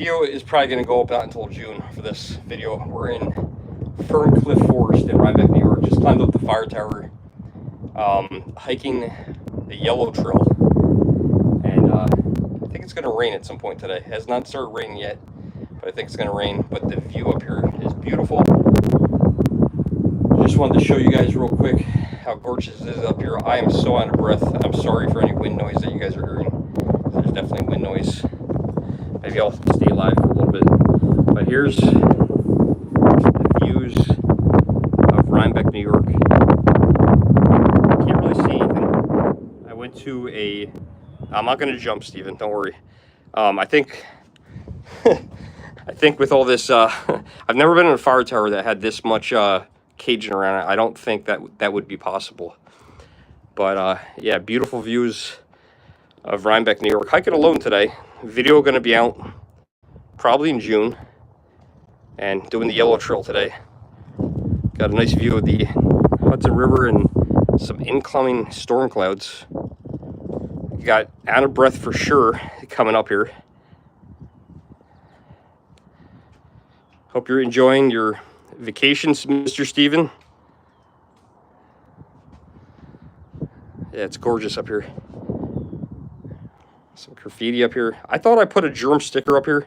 Video is probably going to go up not until June for this video. We're in Ferncliff Forest in Rhinebeck, New York. Just climbed up the fire tower, hiking the Yellow Trail, and I think it's going to rain at some point today. It has not started raining yet, but I think it's going to rain. But the view up here is beautiful. Just wanted to show you guys real quick how gorgeous it is up here. I am so out of breath. I'm sorry for any wind noise that you guys are hearing. There's definitely wind noise. Maybe I'll stay alive for a little bit. But here's the views of Rhinebeck, New York. Can't really see anything. I went to a... I'm not going to jump, Steven. Don't worry. I think... I think with all this... I've never been in a fire tower that had this much caging around it. I don't think that would be possible. But yeah, beautiful views of Rhinebeck, New York. Hiking alone today. Video going to be out probably in June, and doing the Yellow Trail today. Got a nice view of the Hudson River and some incoming storm clouds. Got out of breath for sure coming up here. Hope you're enjoying your vacations, Mr. Steven. Yeah, it's gorgeous up here. Some graffiti up here. I thought I put a Germ sticker up here.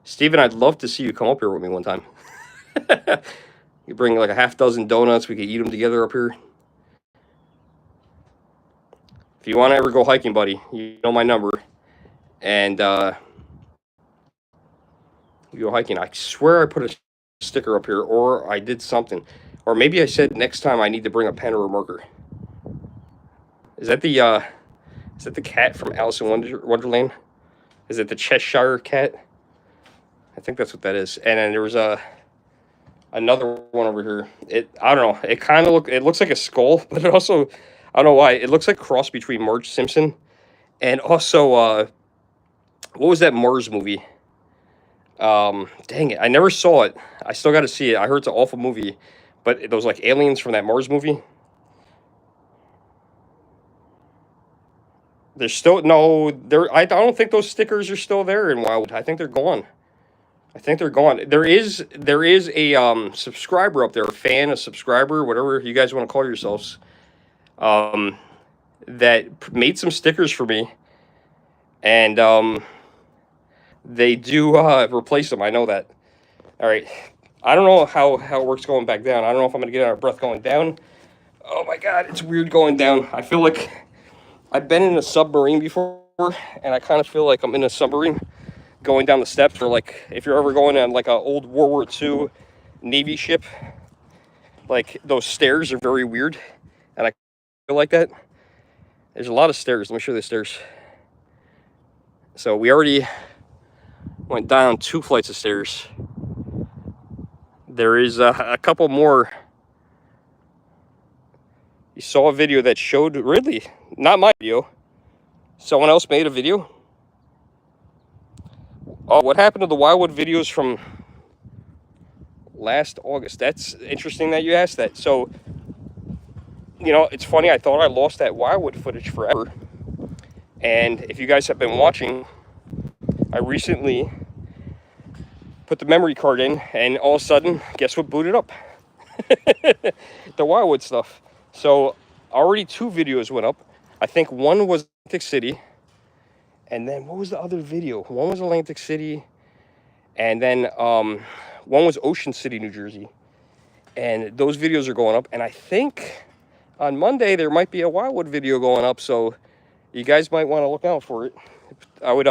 Steven, I'd love to see you come up here with me one time. You bring like a half dozen donuts. We could eat them together up here. If you want to ever go hiking, buddy, you know my number. And we go hiking. I swear I put a sticker up here, or I did something. Or maybe I said next time I need to bring a pen or a marker. Is that the cat from Alice in Wonderland? Is it the Cheshire cat? I think that's what that is. And then there was another one over here. I don't know. It kind of looks like a skull, but it also, I don't know why. It looks like a cross between Marge Simpson and also what was that Mars movie? Dang it, I never saw it. I still got to see it. I heard it's an awful movie, but those like aliens from that Mars movie. There's still no there. I don't think those stickers are still there in Wildwood. I think they're gone. I think they're gone. There is a subscriber up there, a fan, a subscriber, whatever you guys want to call yourselves, that made some stickers for me, and they do replace them. I know that. All right. I don't know how it works going back down. I don't know if I'm gonna get out of breath going down. Oh my God, it's weird going down. I feel like I've been in a submarine before, and I kind of feel like I'm in a submarine going down the steps. Or like if you're ever going on like an old World War II Navy ship, like those stairs are very weird, and I feel like that. There's a lot of stairs. Let me show you the stairs. So we already went down 2 flights of stairs. There is a couple more. You saw a video that showed, really, not my video. Someone else made a video. Oh, what happened to the Wildwood videos from last August? That's interesting that you asked that. So, you know, it's funny. I thought I lost that Wildwood footage forever. And if you guys have been watching, I recently put the memory card in, and all of a sudden, guess what booted up? The Wildwood stuff. So already 2 videos went up. I think one was Atlantic City, and then what was the other video? One was Atlantic City, and then one was Ocean City, New Jersey. And those videos are going up, and I think on Monday there might be a Wildwood video going up, so you guys might want to look out for it. I would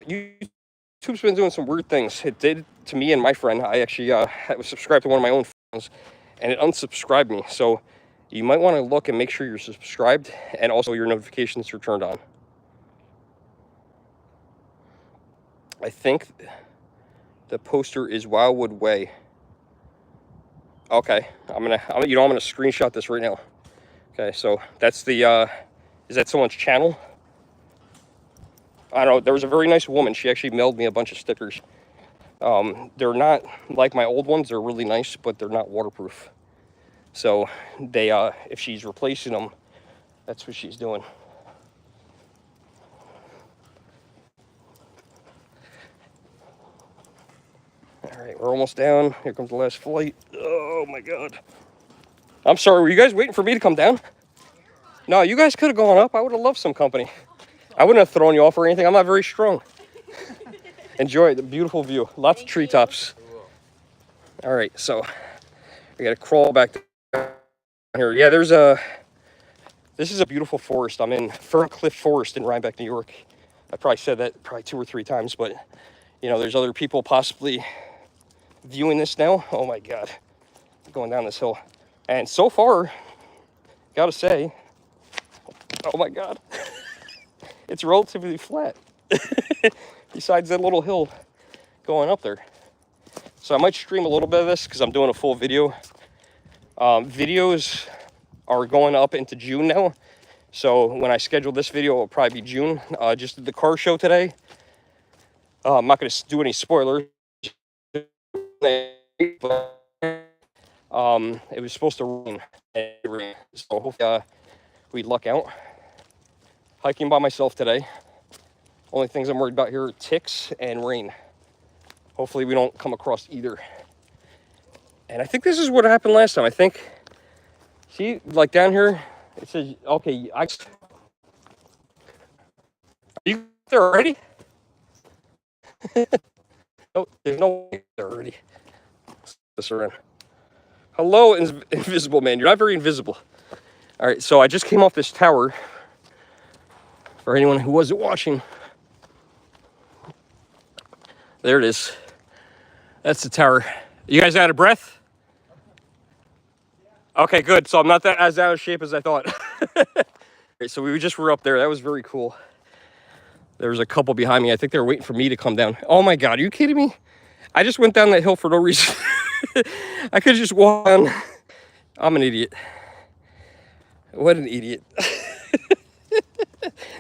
YouTube's been doing some weird things. It did to me and my friend. I actually was subscribed to one of my own friends, and it unsubscribed me. So you might want to look and make sure you're subscribed, and also your notifications are turned on. I think the poster is Wildwood Way. Okay, I'm gonna screenshot this right now. Okay, so that's the is that someone's channel? I don't know. There was a very nice woman. She actually mailed me a bunch of stickers. They're not like my old ones. They're really nice, but they're not waterproof. So they, if she's replacing them, that's what she's doing. right, we're almost down. Here comes the last flight. Oh my God. I'm sorry, were you guys waiting for me to come down? No, you guys could have gone up. I would have loved some company. I wouldn't have thrown you off or anything. I'm not very strong. Enjoy the beautiful view. Lots of treetops. All right, so we got to crawl back down here. Yeah, this is a beautiful forest. I'm in Fern Cliff Forest in Rhinebeck, New York. I probably said that probably 2 or 3 times, but you know, there's other people possibly viewing this now. Oh my God, going down this hill. And so far, gotta say, oh my God, it's relatively flat. Besides that little hill going up there. So I might stream a little bit of this because I'm doing a full video. Videos are going up into June now. So when I schedule this video, it'll probably be June. Just did the car show today. I'm not going to do any spoilers. But, it was supposed to rain. So hopefully we luck out. Hiking by myself today. Only things I'm worried about here are ticks and rain. Hopefully we don't come across either. And I think this is what happened last time. I think, see, like down here, it says, okay, are you there already? No, there's no way there already. This around. Hello, invisible man. You're not very invisible. All right, so I just came off this tower. For anyone who wasn't watching. There it is. That's the tower. You guys out of breath? Okay, good. So I'm not as out of shape as I thought. Right, so we just were up there. That was very cool. There was a couple behind me. I think they were waiting for me to come down. Oh my God, are you kidding me? I just went down that hill for no reason. I could just walk down. I'm an idiot. What an idiot.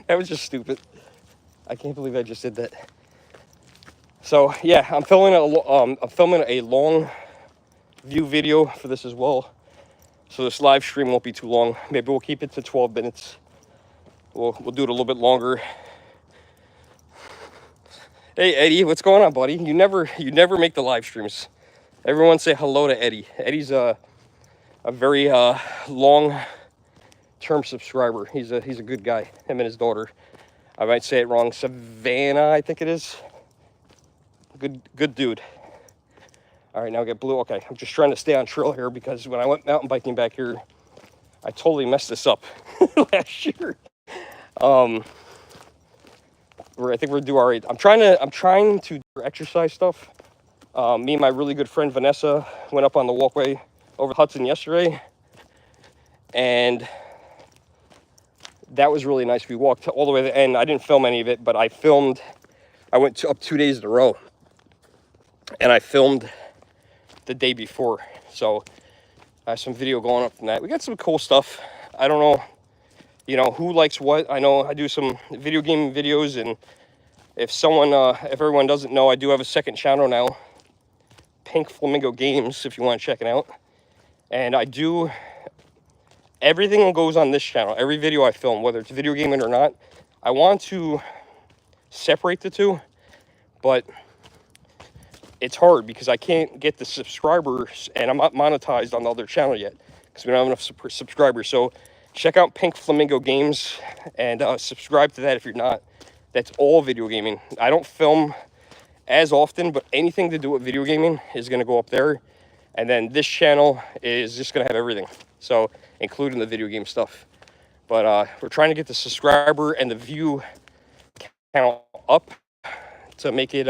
That was just stupid. I can't believe I just did that. So yeah, I'm filming a long view video for this as well. So this live stream won't be too long. Maybe we'll keep it to 12 minutes. We'll do it a little bit longer. Hey Eddie, what's going on, buddy? You never make the live streams. Everyone say hello to Eddie. Eddie's a very long-term subscriber. He's a good guy. Him and his daughter. I might say it wrong. Savannah, I think it is. Good dude. All right, now I get blue. Okay, I'm just trying to stay on trail here because when I went mountain biking back here, I totally messed this up last year. I think we're due all right. I'm trying to do exercise stuff. Me and my really good friend Vanessa went up on the walkway over Hudson yesterday, and that was really nice. We walked all the way to the end. I didn't film any of it, but I went up 2 days in a row, and I filmed the day before. So I have some video going up from that. We got some cool stuff. I don't know, you know, who likes what. I know I do some video game videos, and if everyone doesn't know, I do have a second channel now, Pink Flamingo Games, if you want to check it out. And I do everything that goes on this channel, every video I film, whether it's video gaming or not. I want to separate the two, but it's hard because I can't get the subscribers, and I'm not monetized on the other channel yet because we don't have enough subscribers. So check out Pink Flamingo Games and subscribe to that if you're not. That's all video gaming. I don't film as often, but anything to do with video gaming is going to go up there. And then this channel is just going to have everything, so including the video game stuff. But we're trying to get the subscriber and the view count up to make it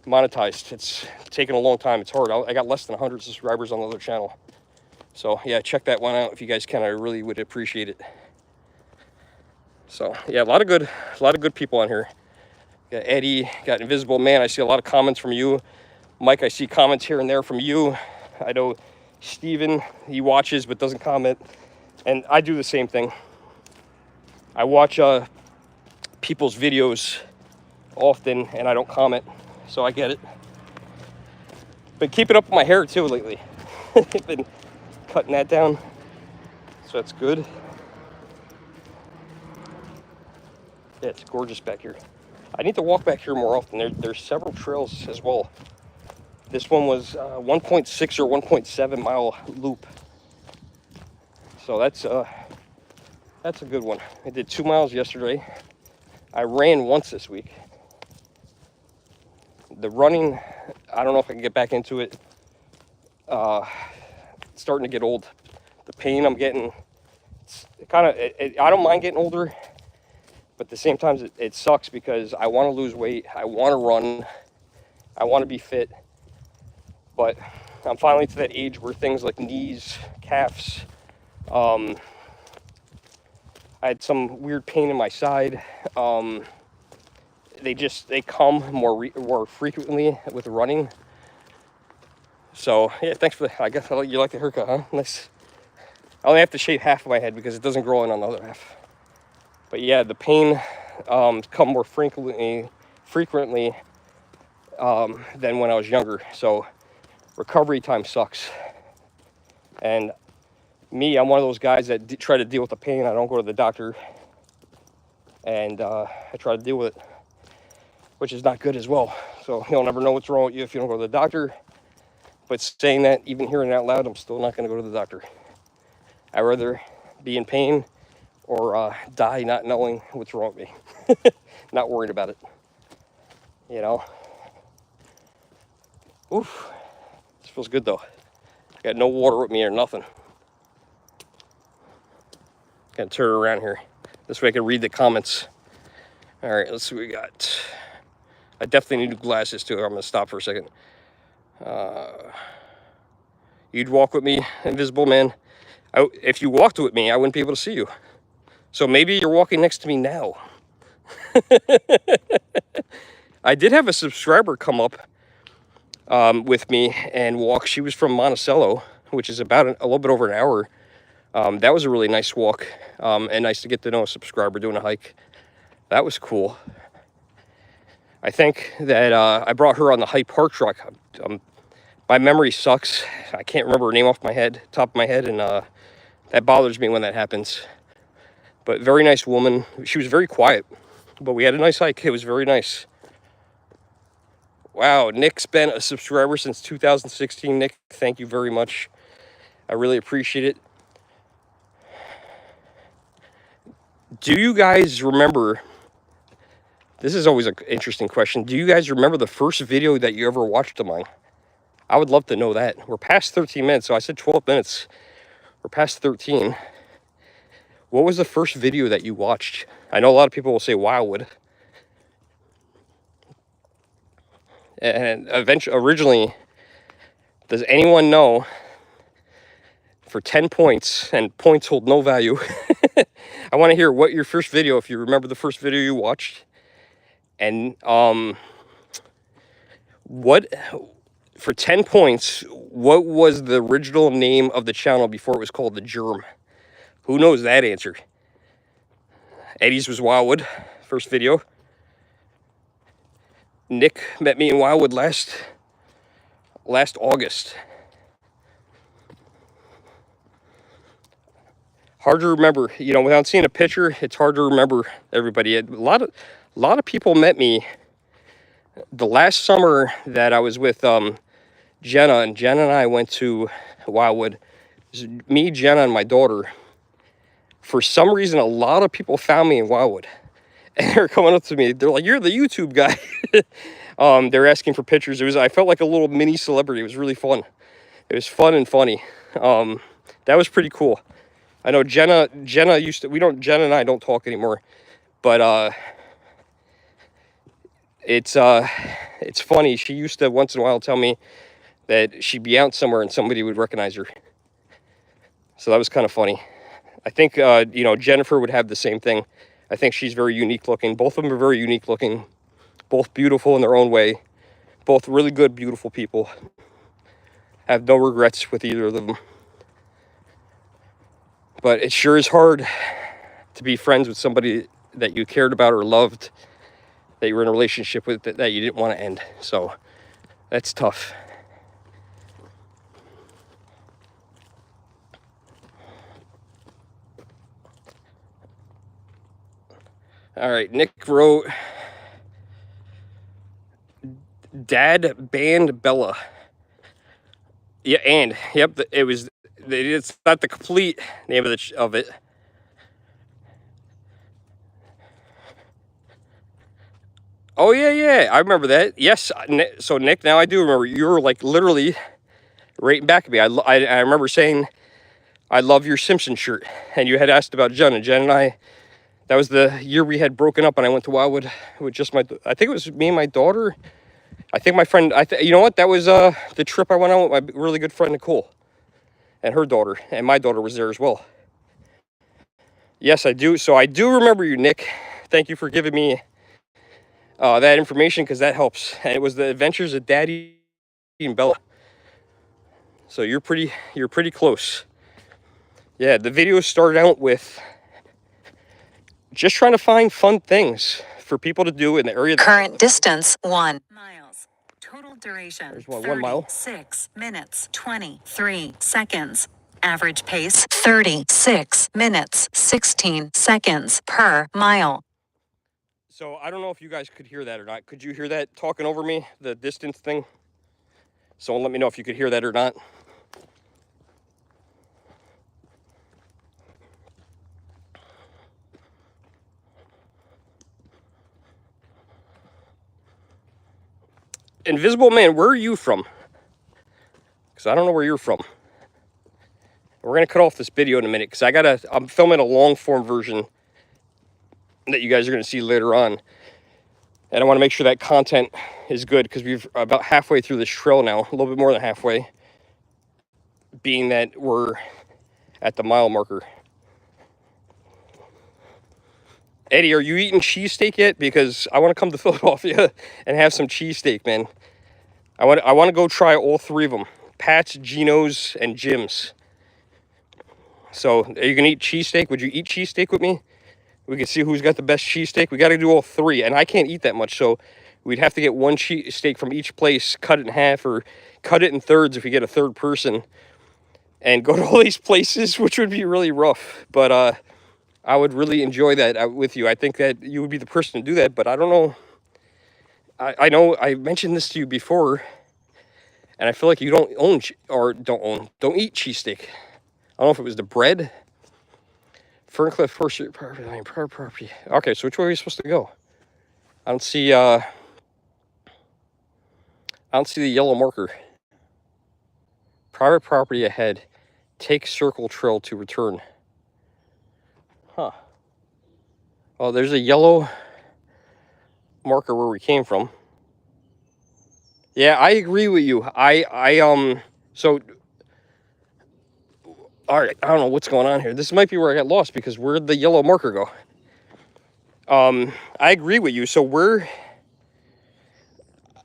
monetized. It's taken a long time. It's hard. I got less than 100 subscribers on the other channel. So yeah, check that one out if you guys can. I really would appreciate it. So yeah, a lot of good people on here. Got Eddie, got Invisible Man. I see a lot of comments from you. Mike, I see comments here and there from you. I know Steven, he watches but doesn't comment. And I do the same thing. I watch people's videos often and I don't comment. So I get it. Been keeping up with my hair too lately. Been cutting that down. So that's good. Yeah, it's gorgeous back here. I need to walk back here more often. There's several trails as well. This one was 1.6 or 1.7 mile loop. So that's a good one. I did 2 miles yesterday. I ran once this week. The running, I don't know if I can get back into it. It's starting to get old. The pain I'm getting, it's kind of, I don't mind getting older, but at the same time, it sucks because I want to lose weight. I want to run. I want to be fit. But I'm finally to that age where things like knees, calves, I had some weird pain in my side. They come more frequently with running. So yeah, thanks for I guess you like the haircut, huh? Nice. I only have to shave half of my head because it doesn't grow in on the other half. But yeah, the pain come more frequently than when I was younger. So recovery time sucks. And me, I'm one of those guys that try to deal with the pain. I don't go to the doctor, and I try to deal with it, which is not good as well. So you'll never know what's wrong with you if you don't go to the doctor. But saying that, even hearing it out loud, I'm still not going to go to the doctor. I'd rather be in pain or die not knowing what's wrong with me. Not worried about it. You know? Oof. This feels good, though. I got no water with me or nothing. Got to turn it around here. This way I can read the comments. All right, let's see what we got. I definitely need new glasses, too. I'm going to stop for a second. You'd walk with me, invisible man. If you walked with me, I wouldn't be able to see you. So maybe you're walking next to me now. I did have a subscriber come up with me and walk. She was from Monticello, which is about a little bit over an hour. That was a really nice walk, and nice to get to know a subscriber doing a hike. That was cool. I think that I brought her on the Hype Park truck. My memory sucks. I can't remember her name off my head, top of my head, and that bothers me when that happens. But very nice woman. She was very quiet, but we had a nice hike. It was very nice. Wow, Nick's been a subscriber since 2016. Nick, thank you very much. I really appreciate it. Do you guys remember, this is always an interesting question, do you guys remember the first video that you ever watched of mine? I would love to know that. We're past 13 minutes, so I said 12 minutes. We're past 13. What was the first video that you watched? I know a lot of people will say Wildwood. And originally, does anyone know, for 10 points, and points hold no value, I want to hear what your first video, if you remember the first video you watched, and for 10 points, what was the original name of the channel before it was called the Germ? Who knows that answer? Eddie's was Wildwood, first video. Nick met me in Wildwood last August. Hard to remember, you know, without seeing a picture, it's hard to remember everybody. A lot of people met me the last summer that I was with Jenna, and Jenna and I went to Wildwood. It was me, Jenna, and my daughter. For some reason, a lot of people found me in Wildwood. And they're coming up to me. They're like, "You're the YouTube guy." They're asking for pictures. I felt like a little mini celebrity. It was really fun. It was fun and funny. That was pretty cool. I know Jenna used to, Jenna and I don't talk anymore. But it's funny. She used to once in a while tell me that she'd be out somewhere and somebody would recognize her. So that was kind of funny. I think, you know, Jennifer would have the same thing. I think she's very unique looking. Both of them are very unique looking. Both beautiful in their own way. Both really good, beautiful people. Have no regrets with either of them. But it sure is hard to be friends with somebody that you cared about or loved, that you were in a relationship with, that you didn't want to end. So that's tough. All right, Nick wrote, "Dad banned Bella. Yeah, and yep, it was. It's not the complete name of it. Oh yeah, yeah, I remember that. Yes, so Nick, now I do remember. You were like literally right back at me. I remember saying, "I love your Simpson shirt," and you had asked about Jen, and Jen and I. That was the year we had broken up, and I went to Wildwood with just my. I think it was me and my daughter. I think my friend. You know what? That was the trip I went on with my really good friend Nicole, and her daughter, and my daughter was there as well. Yes, I do. So I do remember you, Nick. Thank you for giving me that information because that helps. And it was the Adventures of Daddy and Bella. So you're pretty close. Yeah, the video started out with just trying to find fun things for people to do in the area. Current distance 1 miles. Total duration There's 1 mile. 6 minutes 23 seconds. Average pace 36 minutes 16 seconds per mile. So I don't know if you guys could hear that or not. Could you hear that talking over me, the distance thing? Someone let me know if you could hear that or not. Invisible Man, where are you from? Because I don't know where you're from. We're going to cut off this video in a minute because I'm filming a long form version that you guys are going to see later on. And I want to make sure that content is good because we're about halfway through this trail now, a little bit more than halfway, being that we're at the mile marker. Eddie, are you eating cheesesteak yet? Because I want to come to Philadelphia and have some cheesesteak, man. I want to go try all 3 of them. Pat's, Gino's, and Jim's. So, are you going to eat cheesesteak? Would you eat cheesesteak with me? We can see who's got the best cheesesteak. We got to do all 3, and I can't eat that much, so we'd have to get 1 cheesesteak from each place, cut it in half, or cut it in thirds if we get a third person, and go to all these places, which would be really rough. But I would really enjoy that with you. I think that you would be the person to do that, but I don't know. I know I mentioned this to you before, and I feel like you don't don't eat cheesesteak. I don't know if it was the bread. Ferncliff Forest property. Okay, so which way are we supposed to go? I don't see the yellow marker. Private property ahead. Take circle trail to return. Huh. Oh, there's a yellow marker where we came from. Yeah, I agree with you. So all right, I don't know what's going on here. This might be where I got lost because where'd the yellow marker go? I agree with you.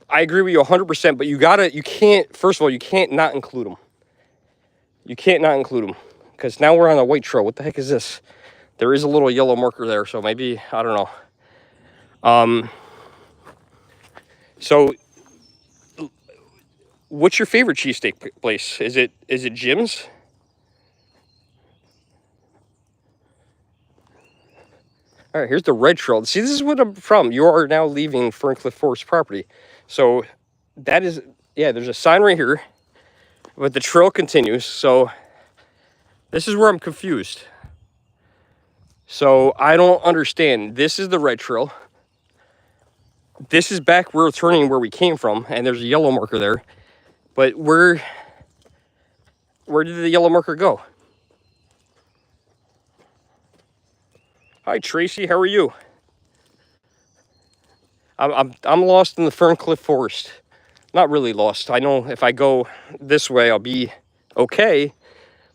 I agree with you 100%, but you can't, first of all, you can't not include them. You can't not include them because now we're on a white trail. What the heck is this? There is a little yellow marker there, so maybe, I don't know. So what's your favorite cheesesteak place? Is it Jim's? All right, here's the red trail. See, this is what I'm from. You are now leaving Ferncliff Forest property. So that is, yeah, there's a sign right here, but the trail continues. So this is where I'm confused. So I don't understand. This is the red trail. This is back where we're turning where we came from, and there's a yellow marker there. But where did the yellow marker go? Hi, Tracy. How are you? I'm lost in the Ferncliff Forest. Not really lost. I know if I go this way, I'll be okay.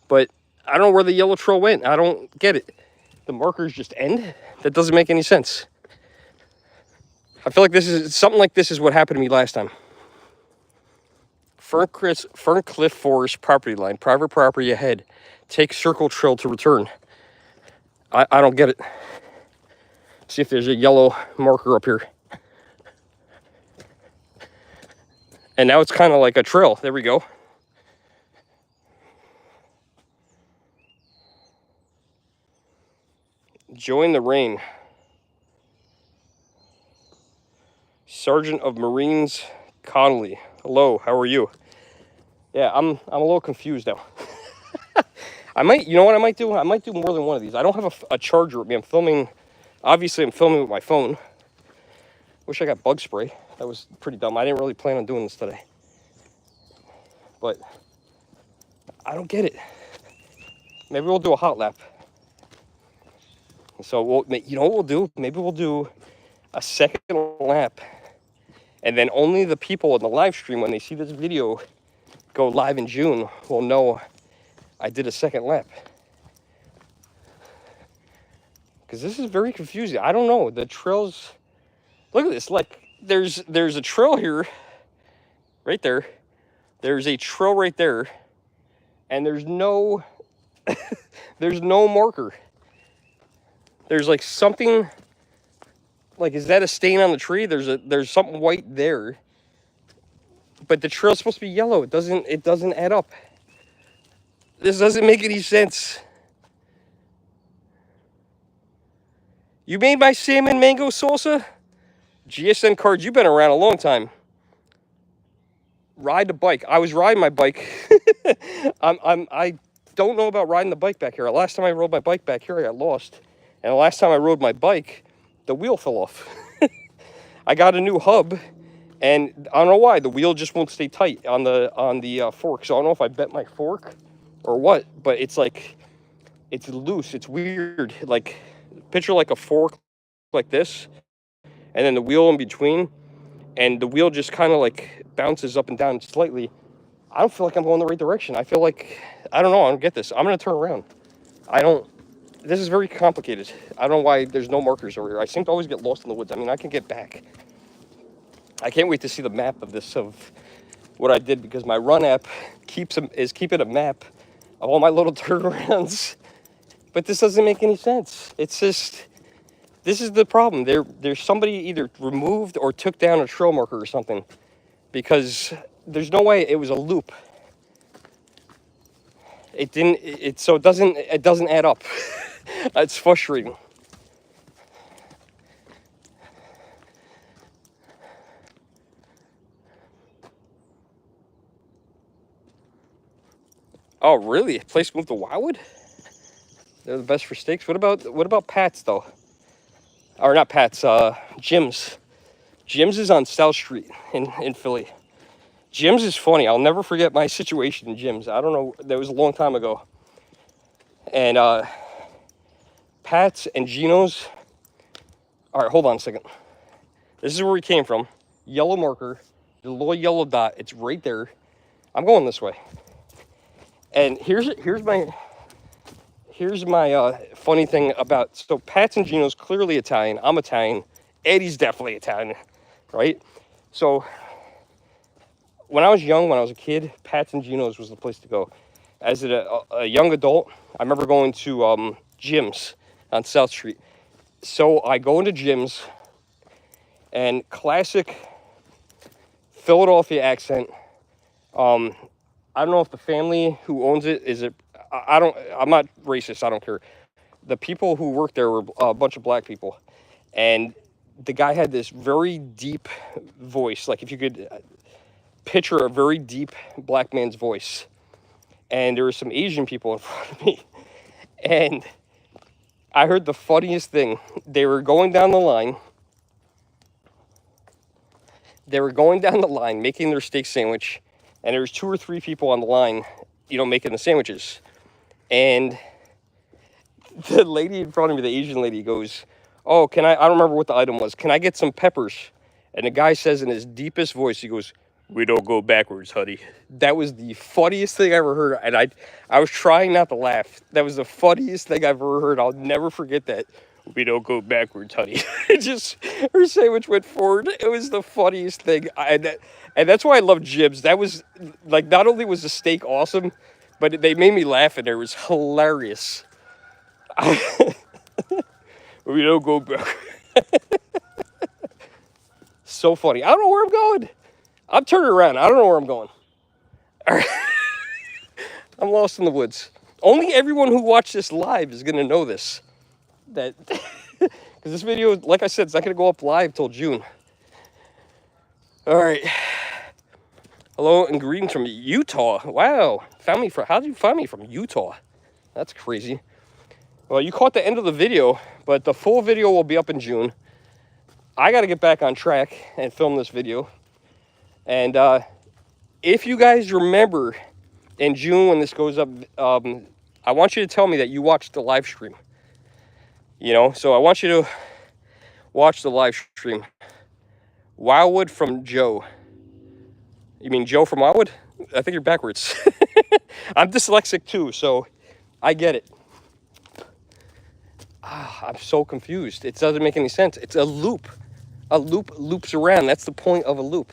But I don't know where the yellow trail went. I don't get it. The markers just end? That doesn't make any sense. I feel like something like this is what happened to me last time. Ferncliff Forest property line. Private property ahead. Take circle trail to return. I don't get it. See if there's a yellow marker up here. And now it's kind of like a trail. There we go. Join the rain. Sergeant of Marines Connolly. Hello, how are you? Yeah, I'm a little confused now. I might, you know what I might do? I might do more than one of these. I don't have a charger with me. I'm filming, obviously I'm filming with my phone. Wish I got bug spray. That was pretty dumb. I didn't really plan on doing this today. But I don't get it. Maybe we'll do a hot lap. So you know what we'll do? Maybe we'll do a second lap. And then only the people in the live stream, when they see this video go live in June, will know I did a second lap. Because this is very confusing. I don't know. The trails, look at this. Like, there's a trail here, right there. There's a trail right there. And there's no, there's no marker. There's like something, like, is that a stain on the tree? There's something white there. But the trail's supposed to be yellow. It doesn't add up. This doesn't make any sense. You made my salmon mango salsa? GSN Cards, you've been around a long time. Ride the bike. I was riding my bike. I don't know about riding the bike back here. Last time I rode my bike back here, I got lost. And the last time I rode my bike, the wheel fell off. I got a new hub, and I don't know why. The wheel just won't stay tight on the fork. So I don't know if I bent my fork or what, but it's like, it's loose. It's weird. Like, picture like a fork like this, and then the wheel in between, and the wheel just kind of like bounces up and down slightly. I don't feel like I'm going the right direction. I feel like, I don't know. I don't get this. I'm going to turn around. This is very complicated. I don't know why there's no markers over here. I seem to always get lost in the woods. I mean, I can get back. I can't wait to see the map of what I did, because my run app is keeping a map of all my little turnarounds. But this doesn't make any sense. It's just, this is the problem. There's somebody either removed or took down a trail marker or something, because there's no way it was a loop. It didn't. So it doesn't add up. It's frustrating. Oh, really? A place moved to Wildwood? They're the best for steaks. What about Pat's though? Or not Pat's. Jim's. Jim's is on South Street in Philly. Jim's is funny. I'll never forget my situation in Jim's. I don't know. That was a long time ago. And Pat's and Gino's. All right, hold on a second. This is where we came from. Yellow marker, the little yellow dot. It's right there. I'm going this way. And here's my funny thing about, so Pat's and Gino's clearly Italian. I'm Italian. Eddie's definitely Italian, right? So when I was young, when I was a kid, Pat's and Gino's was the place to go. As a young adult, I remember going to Jim's on South Street. So I go into Jim's, and classic Philadelphia accent. I don't know if the family who owns it I'm not racist. I don't care. The people who worked there were a bunch of black people, and the guy had this very deep voice. Like, if you could picture a very deep black man's voice. And there were some Asian people in front of me, and I heard the funniest thing. They were going down the line. Making their steak sandwich, and there was 2 or 3 people on the line, making the sandwiches. And the lady in front of me, the Asian lady, goes, "Oh, I don't remember what the item was. Can I get some peppers?" And the guy says in his deepest voice, he goes, "We don't go backwards, honey." That was the funniest thing I ever heard. And I was trying not to laugh. That was the funniest thing I've ever heard. I'll never forget that. "We don't go backwards, honey." Her sandwich went forward. It was the funniest thing. And that's why I love Jim's. That was, like, not only was the steak awesome, but they made me laugh, and it was hilarious. "We don't go back." So funny. I don't know where I'm going. I'm turning around. I don't know where I'm going. I'm lost in the woods. Only everyone who watched this live is going to know this. Because this video, like I said, it's not going to go up live till June. All right. Hello and greetings from Utah. Wow. How did you find me from Utah? That's crazy. Well, you caught the end of the video, but the full video will be up in June. I got to get back on track and film this video. And if you guys remember in June when this goes up, I want you to tell me that you watched the live stream. You know, so I want you to watch the live stream. Wildwood from Joe. You mean Joe from Wildwood? I think you're backwards. I'm dyslexic too, so I get it. I'm so confused. It doesn't make any sense. It's a loop. A loop loops around. That's the point of a loop.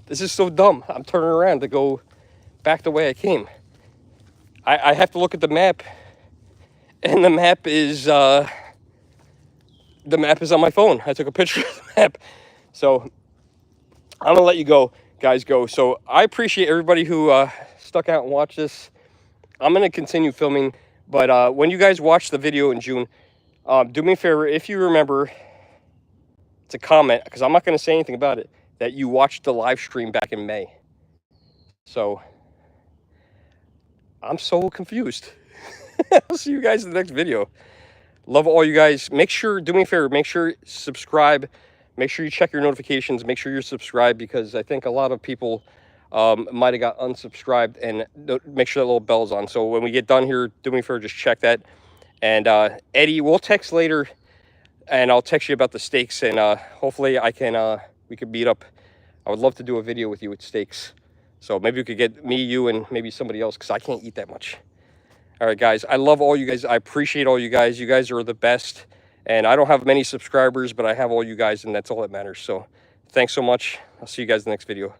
This is so dumb. I'm turning around to go back the way I came. I have to look at the map, and the map is on my phone. I took a picture of the map. So I'm gonna let you guys go. So I appreciate everybody who stuck out and watched this. I'm gonna continue filming, but when you guys watch the video in June, do me a favor, if you remember, to comment, because I'm not gonna say anything about it, that you watched the live stream back in May. So I'm so confused. I'll see you guys in the next video. Love all you guys. Do me a favor, make sure subscribe. Make sure you check your notifications. Make sure you're subscribed, because I think a lot of people might have got unsubscribed, and make sure that little bell's on. So when we get done here, do me a favor, just check that. And Eddie, we'll text later, and I'll text you about the steaks, and hopefully we could meet up. I would love to do a video with you with steaks. So maybe we could get me, you, and maybe somebody else, because I can't eat that much. All right, guys. I love all you guys. I appreciate all you guys. You guys are the best. And I don't have many subscribers, but I have all you guys, and that's all that matters. So thanks so much. I'll see you guys in the next video.